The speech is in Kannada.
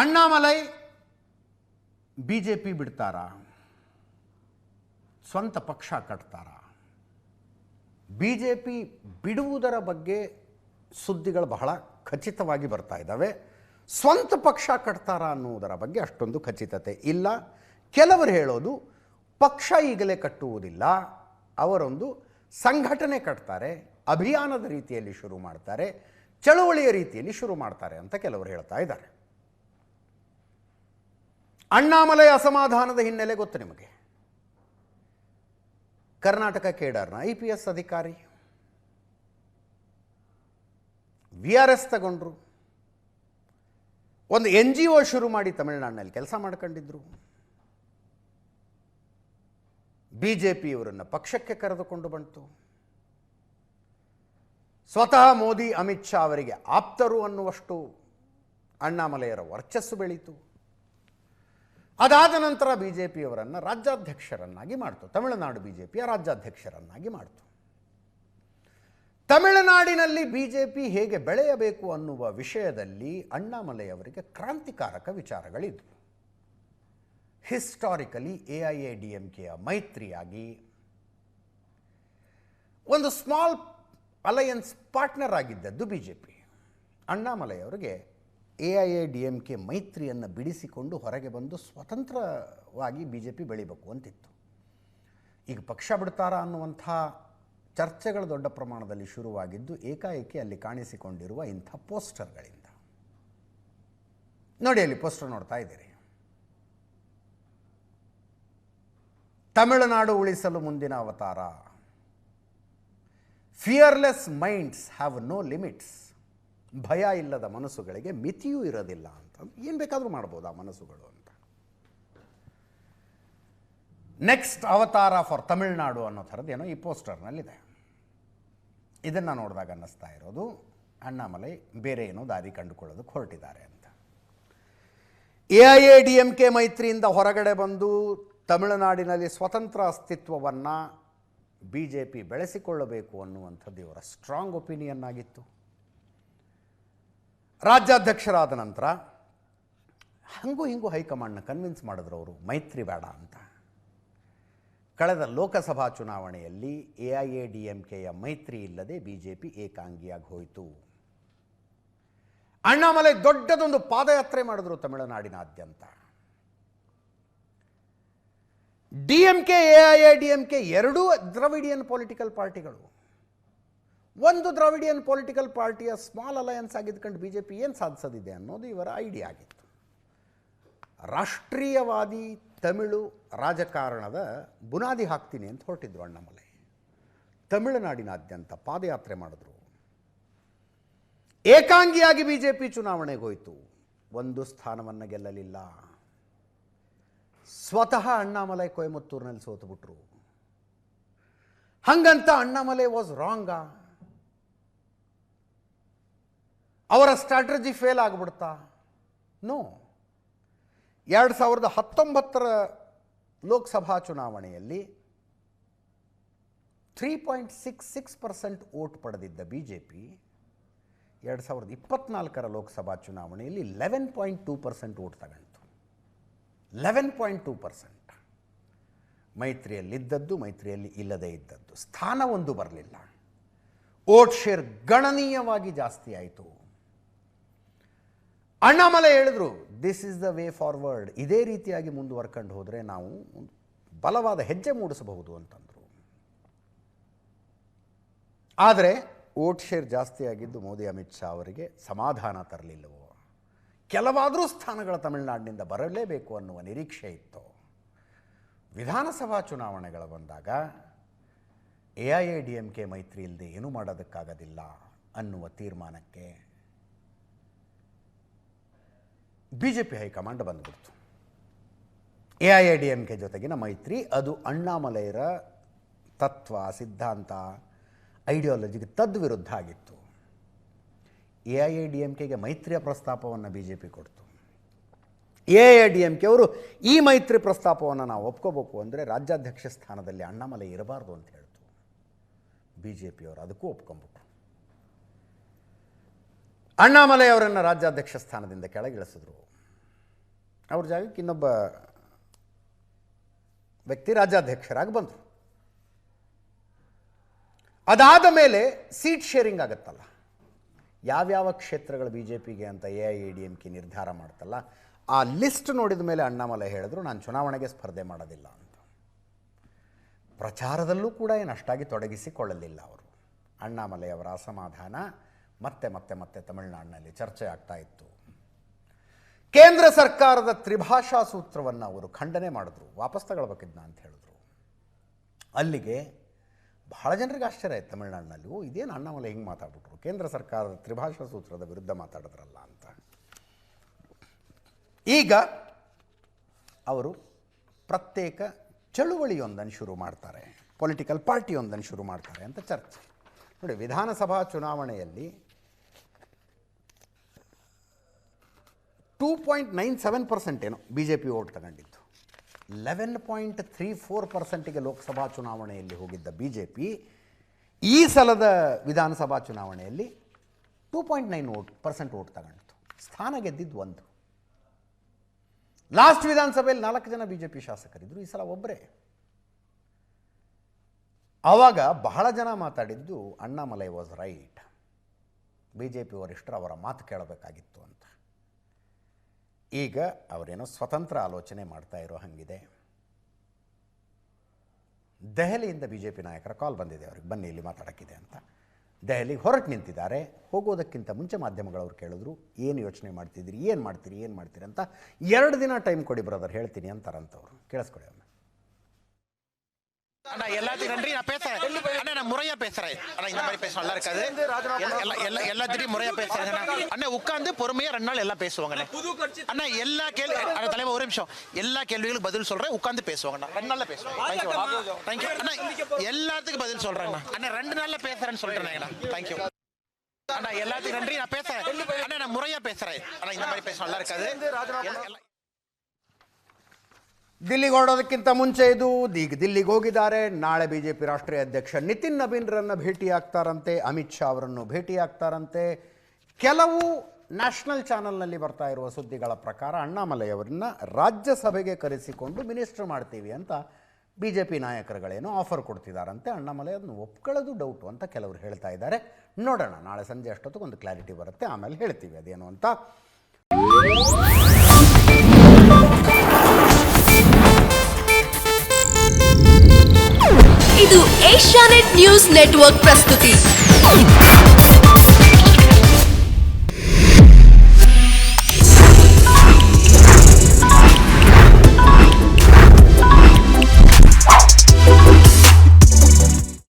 ಅಣ್ಣಾಮಲೈ ಬಿಜೆಪಿ ಬಿಡ್ತಾರಾ, ಸ್ವಂತ ಪಕ್ಷ ಕಟ್ತಾರಾ? ಬಿಜೆಪಿ ಬಿಡುವುದರ ಬಗ್ಗೆ ಸುದ್ದಿಗಳು ಬಹಳ ಖಚಿತವಾಗಿ ಬರ್ತಾ ಇದ್ದಾವೆ. ಸ್ವಂತ ಪಕ್ಷ ಕಟ್ತಾರಾ ಅನ್ನುವುದರ ಬಗ್ಗೆ ಅಷ್ಟೊಂದು ಖಚಿತತೆ ಇಲ್ಲ. ಕೆಲವರು ಹೇಳೋದು ಪಕ್ಷ ಈಗಲೇ ಕಟ್ಟುವುದಿಲ್ಲ, ಅವರೊಂದು ಸಂಘಟನೆ ಕಟ್ತಾರೆ, ಅಭಿಯಾನದ ರೀತಿಯಲ್ಲಿ ಶುರು ಮಾಡ್ತಾರೆ, ಚಳುವಳಿಯ ರೀತಿಯಲ್ಲಿ ಶುರು ಮಾಡ್ತಾರೆ ಅಂತ ಕೆಲವರು ಹೇಳ್ತಾ ಇದ್ದಾರೆ. ಅಣ್ಣಾಮಲೈ ಅಸಮಾಧಾನದ ಹಿನ್ನೆಲೆ ಗೊತ್ತು ನಿಮಗೆ. ಕರ್ನಾಟಕ ಕೇಡರ್ನ IPS ಅಧಿಕಾರಿ VRS ತಗೊಂಡ್ರು, ಒಂದು NGO ಶುರು ಮಾಡಿ ತಮಿಳುನಾಡಿನಲ್ಲಿ ಕೆಲಸ ಮಾಡ್ಕೊಂಡಿದ್ರು. ಬಿಜೆಪಿಯವರನ್ನು ಪಕ್ಷಕ್ಕೆ ಕರೆದುಕೊಂಡು ಬಂತು. ಸ್ವತಃ ಮೋದಿ ಅಮಿತ್ ಶಾ ಅವರಿಗೆ ಆಪ್ತರು ಅನ್ನುವಷ್ಟು ಅಣ್ಣಾಮಲೈಯರ ವರ್ಚಸ್ಸು ಬೆಳೀತು. ಅದಾದ ನಂತರ ಬಿಜೆಪಿಯವರನ್ನು ರಾಜ್ಯಾಧ್ಯಕ್ಷರನ್ನಾಗಿ ಮಾಡ್ತು, ತಮಿಳುನಾಡು ಬಿಜೆಪಿಯ ರಾಜ್ಯಾಧ್ಯಕ್ಷರನ್ನಾಗಿ ಮಾಡ್ತು. ತಮಿಳುನಾಡಿನಲ್ಲಿ ಬಿಜೆಪಿ ಹೇಗೆ ಬೆಳೆಯಬೇಕು ಅನ್ನುವ ವಿಷಯದಲ್ಲಿ ಅಣ್ಣಾಮಲೈ ಅವರಿಗೆ ಕ್ರಾಂತಿಕಾರಕ ವಿಚಾರಗಳಿದ್ವು. ಹಿಸ್ಟಾರಿಕಲಿ AIADMKಯ ಮೈತ್ರಿಯಾಗಿ ಒಂದು ಸ್ಮಾಲ್ ಅಲಯನ್ಸ್ ಪಾರ್ಟ್ನರ್ ಆಗಿದ್ದದ್ದು ಬಿಜೆಪಿ. ಅಣ್ಣಾಮಲೈ ಅವರಿಗೆ AIADMK ಮೈತ್ರಿಯನ್ನು ಬಿಡಿಸಿಕೊಂಡು ಹೊರಗೆ ಬಂದು ಸ್ವತಂತ್ರವಾಗಿ ಬಿಜೆಪಿ ಬೆಳಿಬೇಕು ಅಂತಿತ್ತು. ಈಗ ಪಕ್ಷ ಬಿಡ್ತಾರಾ ಅನ್ನುವಂಥ ಚರ್ಚೆಗಳು ದೊಡ್ಡ ಪ್ರಮಾಣದಲ್ಲಿ ಶುರುವಾಗಿದ್ದು ಏಕಾಏಕಿ ಅಲ್ಲಿ ಕಾಣಿಸಿಕೊಂಡಿರುವ ಇಂಥ ಪೋಸ್ಟರ್ಗಳಿಂದ. ನೋಡಿ, ಅಲ್ಲಿ ಪೋಸ್ಟರ್ ನೋಡ್ತಾ ಇದ್ದೀರಿ. ತಮಿಳುನಾಡು ಉಳಿಸಲು ಮುಂದಿನ ಅವತಾರ, fearless minds have no limits. ಭಯ ಇಲ್ಲದ ಮನಸ್ಸುಗಳಿಗೆ ಮಿತಿಯೂ ಇರೋದಿಲ್ಲ ಅಂತ. ಏನು ಬೇಕಾದರೂ ಮಾಡ್ಬೋದು ಆ ಮನಸ್ಸುಗಳು ಅಂತ. ನೆಕ್ಸ್ಟ್ ಅವತಾರ ಫಾರ್ ತಮಿಳುನಾಡು ಅನ್ನೋ ಥರದ್ದೇನೋ ಈ ಪೋಸ್ಟರ್ನಲ್ಲಿದೆ. ಇದನ್ನು ನೋಡಿದಾಗ ಅನ್ನಿಸ್ತಾ ಇರೋದು ಅಣ್ಣಾಮಲೈ ಬೇರೆ ಏನೋ ದಾರಿ ಕಂಡುಕೊಳ್ಳೋದಕ್ಕೆ ಹೊರಟಿದ್ದಾರೆ ಅಂತ. AIADMK ಮೈತ್ರಿಯಿಂದ ಹೊರಗಡೆ ಬಂದು ತಮಿಳುನಾಡಿನಲ್ಲಿ ಸ್ವತಂತ್ರ ಅಸ್ತಿತ್ವವನ್ನು ಬಿಜೆಪಿ ಬೆಳೆಸಿಕೊಳ್ಳಬೇಕು ಅನ್ನುವಂಥದ್ದು ಇವರ ಸ್ಟ್ರಾಂಗ್ ಒಪಿನಿಯನ್ ಆಗಿತ್ತು. ರಾಜ್ಯಾಧ್ಯಕ್ಷರಾದ ನಂತರ ಹಂಗೂ ಹಿಂಗೂ ಹೈಕಮಾಂಡ್ನ ಕನ್ವಿನ್ಸ್ ಮಾಡಿದ್ರು ಅವರು ಮೈತ್ರಿ ಬೇಡ ಅಂತ. ಕಳೆದ ಲೋಕಸಭಾ ಚುನಾವಣೆಯಲ್ಲಿ AIADMKಯ ಮೈತ್ರಿ ಇಲ್ಲದೆ ಬಿಜೆಪಿ ಏಕಾಂಗಿಯಾಗಿ ಹೋಯಿತು. ಅಣ್ಣಾಮಲೈ ದೊಡ್ಡದೊಂದು ಪಾದಯಾತ್ರೆ ಮಾಡಿದ್ರು ತಮಿಳುನಾಡಿನಾದ್ಯಂತ. DMK AIADMK ಎರಡೂ ದ್ರವಿಡಿಯನ್ ಪೊಲಿಟಿಕಲ್ ಪಾರ್ಟಿಗಳು. ಒಂದು ದ್ರಾವಿಡಿಯನ್ ಪೊಲಿಟಿಕಲ್ ಪಾರ್ಟಿಯ ಸ್ಮಾಲ್ ಅಲಯನ್ಸ್ ಆಗಿದ್ಕೊಂಡು ಬಿಜೆಪಿ ಏನು ಸಾಧಿಸೋದಿದೆ ಅನ್ನೋದು ಇವರ ಐಡಿಯಾ ಆಗಿತ್ತು. ರಾಷ್ಟ್ರೀಯವಾದಿ ತಮಿಳು ರಾಜಕಾರಣದ ಬುನಾದಿ ಹಾಕ್ತೀನಿ ಅಂತ ಹೊರಟಿದ್ರು ಅಣ್ಣಾಮಲೈ. ತಮಿಳುನಾಡಿನಾದ್ಯಂತ ಪಾದಯಾತ್ರೆ ಮಾಡಿದ್ರು. ಏಕಾಂಗಿಯಾಗಿ ಬಿಜೆಪಿ ಚುನಾವಣೆಗೆ ಹೋಯಿತು. ಒಂದು ಸ್ಥಾನವನ್ನು ಗೆಲ್ಲಲಿಲ್ಲ. ಸ್ವತಃ ಅಣ್ಣಾಮಲೈ ಕೊಯಮತ್ತೂರಿನಲ್ಲಿ ಸೋತುಬಿಟ್ರು. ಹಂಗಂತ ಅಣ್ಣಾಮಲೈ ವಾಸ್ ರಾಂಗಾ? ಅವರ ಸ್ಟ್ರಾಟಜಿ ಫೇಲ್ ಆಗಿಬಿಡ್ತಾ? ನೋ. 2019 ಲೋಕಸಭಾ ಚುನಾವಣೆಯಲ್ಲಿ 3.66% ವೋಟ್ ಪಡೆದಿದ್ದ ಬಿಜೆಪಿ 2024 ಲೋಕಸಭಾ ಚುನಾವಣೆಯಲ್ಲಿ 11.2% ವೋಟ್ ತಗೊಂಡು 11.2%. ಮೈತ್ರಿಯಲ್ಲಿದ್ದದ್ದು, ಮೈತ್ರಿಯಲ್ಲಿ ಇಲ್ಲದೇ ಇದ್ದದ್ದು, ಸ್ಥಾನ ಒಂದು ಬರಲಿಲ್ಲ. ವೋಟ್ ಶೇರ್ ಗಣನೀಯವಾಗಿ ಜಾಸ್ತಿ ಆಯಿತು. ಅಣ್ಣಾಮಲೈ ಹೇಳಿದ್ರು, this is the way forward. ಇದೇ ರೀತಿಯಾಗಿ ಮುಂದುವರ್ಕೊಂಡು ಹೋದರೆ ನಾವು ಬಲವಾದ ಹೆಜ್ಜೆ ಮೂಡಿಸಬಹುದು ಅಂತಂದರು. ಆದರೆ ವೋಟ್ ಶೇರ್ ಜಾಸ್ತಿ ಆಗಿದ್ದು ಮೋದಿ ಅಮಿತ್ ಶಾ ಅವರಿಗೆ ಸಮಾಧಾನ ತರಲಿಲ್ಲವೋ, ಕೆಲವಾದರೂ ಸ್ಥಾನಗಳ ತಮಿಳುನಾಡಿನಿಂದ ಬರಲೇಬೇಕು ಅನ್ನುವ ನಿರೀಕ್ಷೆ ಇತ್ತು. ವಿಧಾನಸಭಾ ಚುನಾವಣೆಗಳು ಬಂದಾಗ AIADMK ಮೈತ್ರಿ ಇಲ್ಲದೆ ಏನೂ ಮಾಡೋದಕ್ಕಾಗೋದಿಲ್ಲ ಅನ್ನುವ ತೀರ್ಮಾನಕ್ಕೆ ಬಿಜೆಪಿ ಹೈಕಮಾಂಡ್ ಬಂದ್ಬಿಡ್ತು. AIADMK ಜೊತೆಗಿನ ಮೈತ್ರಿ ಅದು ಅಣ್ಣಾಮಲೈರ ತತ್ವ, ಸಿದ್ಧಾಂತ, ಐಡಿಯಾಲಜಿಗೆ ತದ್ವಿರುದ್ಧ ಆಗಿತ್ತು. AIADMKಗೆ ಮೈತ್ರಿಯ ಪ್ರಸ್ತಾಪವನ್ನು ಬಿಜೆಪಿ ಕೊಡ್ತು. AIADMK ಅವರು ಈ ಮೈತ್ರಿ ಪ್ರಸ್ತಾಪವನ್ನು ನಾವು ಒಪ್ಕೋಬೇಕು ಅಂದರೆ ರಾಜ್ಯಾಧ್ಯಕ್ಷ ಸ್ಥಾನದಲ್ಲಿ ಅಣ್ಣಾಮಲೈ ಇರಬಾರ್ದು ಅಂತ ಹೇಳ್ತು. ಬಿಜೆಪಿಯವರು ಅದಕ್ಕೂ ಒಪ್ಕೊಂಬಿಟ್ರು. ಅಣ್ಣಾಮಲೈ ಅವರನ್ನು ರಾಜ್ಯಾಧ್ಯಕ್ಷ ಸ್ಥಾನದಿಂದ ಕೆಳಗಿಳಿಸಿದ್ರು. ಅವ್ರ ಜಾಗಕ್ಕೆ ಇನ್ನೊಬ್ಬ ವ್ಯಕ್ತಿ ರಾಜ್ಯಾಧ್ಯಕ್ಷರಾಗಿ ಬಂದರು. ಅದಾದ ಮೇಲೆ ಸೀಟ್ ಶೇರಿಂಗ್ ಆಗುತ್ತಲ್ಲ, ಯಾವ್ಯಾವ ಕ್ಷೇತ್ರಗಳು ಬಿ ಜೆ ಪಿಗೆ ಅಂತ AIADMK ನಿರ್ಧಾರ ಮಾಡ್ತಲ್ಲ, ಆ ಲಿಸ್ಟ್ ನೋಡಿದ ಮೇಲೆ ಅಣ್ಣಾಮಲೈ ಹೇಳಿದ್ರು ನಾನು ಚುನಾವಣೆಗೆ ಸ್ಪರ್ಧೆ ಮಾಡೋದಿಲ್ಲ ಅಂತ. ಪ್ರಚಾರದಲ್ಲೂ ಕೂಡ ಏನು ಅಷ್ಟಾಗಿ ತೊಡಗಿಸಿಕೊಳ್ಳಲಿಲ್ಲ ಅವರು. ಅಣ್ಣಾಮಲೈ ಅವರ ಅಸಮಾಧಾನ ಮತ್ತೆ ಮತ್ತೆ ಮತ್ತೆ ತಮಿಳುನಾಡಿನಲ್ಲಿ ಚರ್ಚೆ ಆಗ್ತಾ ಇತ್ತು. ಕೇಂದ್ರ ಸರ್ಕಾರದ ತ್ರಿಭಾಷಾ ಸೂತ್ರವನ್ನು ಅವರು ಖಂಡನೆ ಮಾಡಿದ್ರು, ವಾಪಸ್ ತಗೊಳ್ಬೇಕಿದ್ನ ಅಂತ ಹೇಳಿದ್ರು. ಅಲ್ಲಿಗೆ ಬಹಳ ಜನರಿಗೆ ಆಶ್ಚರ್ಯ ಆಯ್ತು ತಮಿಳುನಾಡಿನಲ್ಲಿ, ಇದೇನು ಅಣ್ಣಾಮಲೈ ಹಿಂಗೆ ಮಾತಾಡ್ಬಿಟ್ರು, ಕೇಂದ್ರ ಸರ್ಕಾರದ ತ್ರಿಭಾಷಾ ಸೂತ್ರದ ವಿರುದ್ಧ ಮಾತಾಡಿದ್ರಲ್ಲ ಅಂತ. ಈಗ ಅವರು ಪ್ರತ್ಯೇಕ ಚಳುವಳಿಯೊಂದನ್ನು ಶುರು ಮಾಡ್ತಾರೆ, ಪೊಲಿಟಿಕಲ್ ಪಾರ್ಟಿಯೊಂದನ್ನು ಶುರು ಮಾಡ್ತಾರೆ ಅಂತ ಚರ್ಚೆ. ನೋಡಿ, ವಿಧಾನಸಭಾ ಚುನಾವಣೆಯಲ್ಲಿ 2.97% ಏನೋ ಬಿ ಜೆ ಪಿ ಓಟ್ ತಗೊಂಡಿತ್ತು. 11.34%ಗೆ ಲೋಕಸಭಾ ಚುನಾವಣೆಯಲ್ಲಿ ಹೋಗಿದ್ದ ಬಿ ಜೆ ಪಿ ಈ ಸಲದ ವಿಧಾನಸಭಾ ಚುನಾವಣೆಯಲ್ಲಿ 2.9% ಓಟ್ ತಗೊಂಡಿತ್ತು. ಸ್ಥಾನ ಗೆದ್ದಿದ್ದು ಒಂದು. ಲಾಸ್ಟ್ ವಿಧಾನಸಭೆಯಲ್ಲಿ 4 ಜನ ಬಿ ಜೆ ಪಿ ಶಾಸಕರಿದ್ದರು, ಈ ಸಲ ಒಬ್ಬರೇ. ಆವಾಗ ಬಹಳ ಜನ ಮಾತಾಡಿದ್ದು Annamalai was right, B J P ವರಿಷ್ಠರು ಅವರ ಮಾತು ಕೇಳಬೇಕಾಗಿತ್ತು ಅಂತ. ಈಗ ಅವರೇನೋ ಸ್ವತಂತ್ರ ಆಲೋಚನೆ ಮಾಡ್ತಾ ಇರೋ ಹಾಗಿದೆ. ದೆಹಲಿಯಿಂದ ಬಿ ಜೆ ಪಿ ನಾಯಕರ ಕಾಲ್ ಬಂದಿದೆ ಅವ್ರಿಗೆ, ಬನ್ನಿ ಇಲ್ಲಿ ಮಾತಾಡೋಕ್ಕಿದೆ ಅಂತ. ದೆಹಲಿಗೆ ಹೊರಟು ನಿಂತಿದ್ದಾರೆ. ಹೋಗೋದಕ್ಕಿಂತ ಮುಂಚೆ ಮಾಧ್ಯಮಗಳವ್ರು ಕೇಳಿದ್ರು, ಏನು ಯೋಚನೆ ಮಾಡ್ತಿದ್ದೀರಿ, ಏನು ಮಾಡ್ತೀರಿ ಅಂತ. 2 ದಿನ ಟೈಮ್ ಕೊಡಿ ಬ್ರದರ್, ಹೇಳ್ತೀನಿ ಅಂತಾರಂತವ್ರು. ಕೇಳಿಸ್ಕೊಡಿ ಒಮ್ಮೆ. அண்ணா எல்லாத்தையும் நன்றி. நான் பேசுறேன் அண்ணா, நான் முறையா பேசுறேன் அண்ணா. இந்த மாதிரி பேசணும் நல்லா இருக்காது. எல்லாத்தையும் முறையா பேசுறேன் அண்ணா. உட்கார்ந்து பொறுமையா 2 நாள் எல்லாம் பேசுவாங்க அண்ணா. எல்லா கேள்வி அண்ணா, தலைவர் ஒரு நிமிஷம், எல்லா கேள்விகளுக்கு பதில் சொல்றேன், உட்கார்ந்து பேசுவாங்க அண்ணா. 2 நாள்ல பேசுவோம். தேங்க்யூ அண்ணா. எல்லாத்துக்கும் பதில் சொல்றேன் அண்ணா. 2 நாள்ல பேசுறேன்னு சொல்றேன் அண்ணா. தேங்க்யூ அண்ணா. எல்லாத்தையும் நன்றி. நான் பேசுறேன் அண்ணா, நான் முறையா பேசுறேன் அண்ணா. இந்த மாதிரி பேசணும் நல்லா இருக்காது. ದಿಲ್ಲಿಗೆ ಹೊರಡೋದಕ್ಕಿಂತ ಮುಂಚೆ ಈಗ ದಿಲ್ಲಿಗೆ ಹೋಗಿದ್ದಾರೆ. ನಾಳೆ ಬಿ ಜೆ ಪಿ ರಾಷ್ಟ್ರೀಯ ಅಧ್ಯಕ್ಷ ನಿತಿನ್ ನಬೀನ್ರನ್ನು ಭೇಟಿಯಾಗ್ತಾರಂತೆ, ಅಮಿತ್ ಶಾ ಅವರನ್ನು ಭೇಟಿಯಾಗ್ತಾರಂತೆ. ಕೆಲವು ನ್ಯಾಷನಲ್ ಚಾನಲ್ನಲ್ಲಿ ಬರ್ತಾ ಇರುವ ಸುದ್ದಿಗಳ ಪ್ರಕಾರ ಅಣ್ಣಾಮಲೈ ಅವರನ್ನ ರಾಜ್ಯಸಭೆಗೆ ಕರೆಸಿಕೊಂಡು ಮಿನಿಸ್ಟರ್ ಮಾಡ್ತೀವಿ ಅಂತ ಬಿ ಜೆ ಪಿ ನಾಯಕರುಗಳೇನೋ ಆಫರ್ ಕೊಡ್ತಿದ್ದಾರಂತೆ. ಅಣ್ಣಾಮಲೈ ಅದನ್ನು ಒಪ್ಕೊಳ್ಳೋದು ಡೌಟು ಅಂತ ಕೆಲವರು ಹೇಳ್ತಾ ಇದ್ದಾರೆ. ನೋಡೋಣ, ನಾಳೆ ಸಂಜೆ ಅಷ್ಟೊತ್ತಿಗೆ ಒಂದು ಕ್ಲಾರಿಟಿ ಬರುತ್ತೆ, ಆಮೇಲೆ ಹೇಳ್ತೀವಿ ಅದೇನು ಅಂತ. ಇದು ಏಷ್ಯಾನೆಟ್ ನ್ಯೂಸ್ ನೆಟ್ವರ್ಕ್ ಪ್ರಸ್ತುತಿ.